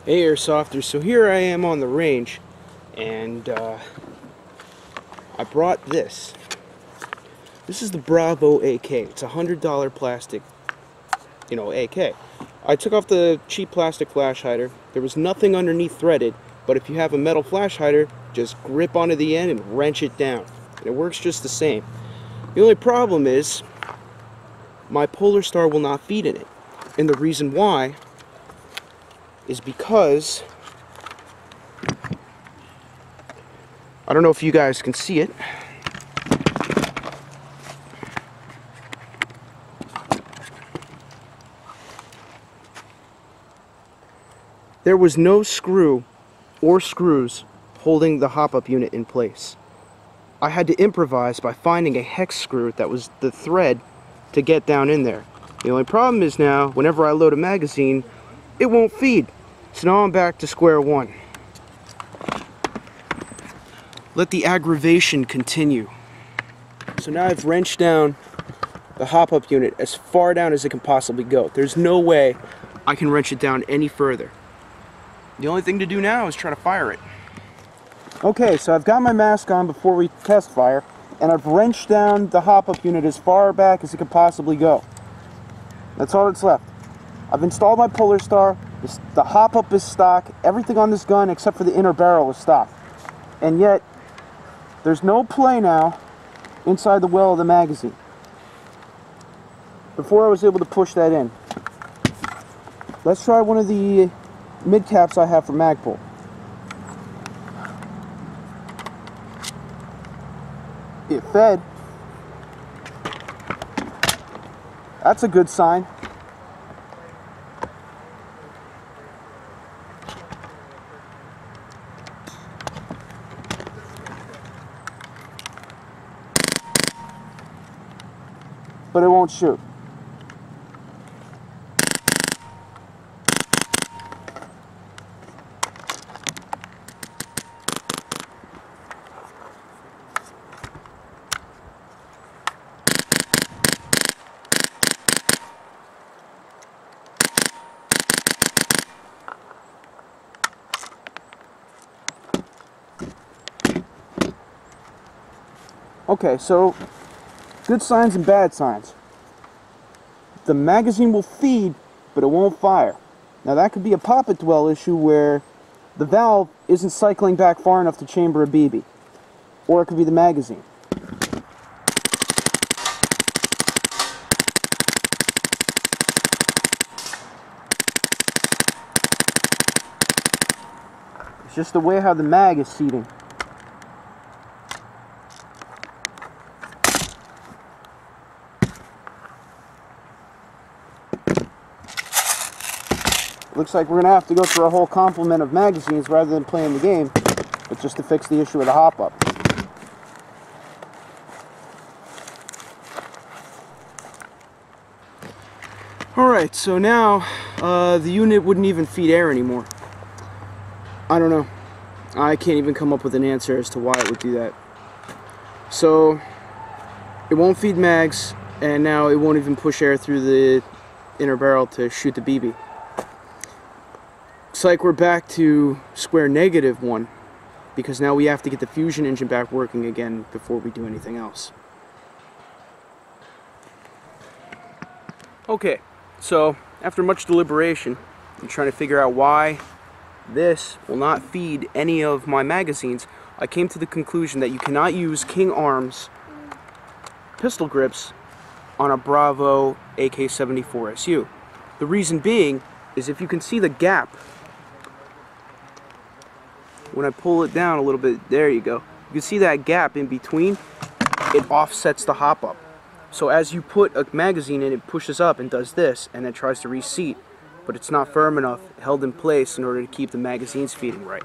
Hey Airsofters, so here I am on the range, and I brought this. This is the Bravo AK. It's a $100 plastic, AK. I took off the cheap plastic flash hider. There was nothing underneath threaded, but if you have a metal flash hider, just grip onto the end and wrench it down. And it works just the same. The only problem is, my Polarstar will not feed in it. And the reason why is because, I don't know if you guys can see it, there was no screw or screws holding the hop-up unit in place. I had to improvise by finding a hex screw that was the thread to get down in there. The only problem is now, whenever I load a magazine, it won't feed. So now I'm back to square one. Let the aggravation continue. So now I've wrenched down the hop-up unit as far down as it can possibly go. There's no way I can wrench it down any further. The only thing to do now is try to fire it. Okay, so I've got my mask on before we test fire, and I've wrenched down the hop-up unit as far back as it could possibly go. That's all that's left. I've installed my Polarstar. The hop-up is stock. Everything on this gun except for the inner barrel is stock. And yet, there's no play now inside the well of the magazine. Before I was able to push that in. Let's try one of the mid caps I have for Magpul. It fed. That's a good sign. But it won't shoot. Okay, so good signs and bad signs. The magazine will feed, but it won't fire. Now that could be a poppet dwell issue where the valve isn't cycling back far enough to chamber a BB. Or it could be the magazine. It's just the way how the mag is seating. Looks like we're going to have to go through a whole complement of magazines rather than playing the game, but just to fix the issue of the hop-up. Alright, so now the unit wouldn't even feed air anymore. I don't know. I can't even come up with an answer as to why it would do that. So, it won't feed mags, and now it won't even push air through the inner barrel to shoot the BB. It's like we're back to square negative one, because now we have to get the fusion engine back working again before we do anything else. Okay, so after much deliberation and trying to figure out why this will not feed any of my magazines, I came to the conclusion that you cannot use King Arms pistol grips on a Bravo AK-74 SU. The reason being is if you can see the gap when I pull it down a little bit, there you go. You can see that gap in between, it offsets the hop-up. So as you put a magazine in, it pushes up and does this, and then tries to reseat, but it's not firm enough, held in place in order to keep the magazines feeding right.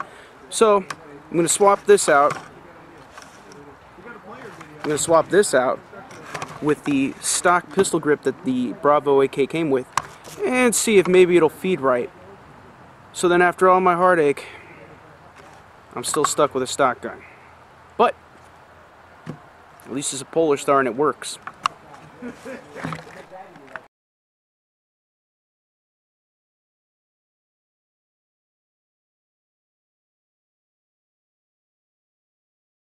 So, I'm going to swap this out. I'm going to swap this out with the stock pistol grip that the Bravo AK came with, and see if maybe it'll feed right. So then after all my heartache, I'm still stuck with a stock gun. But at least it's a Polarstar and it works.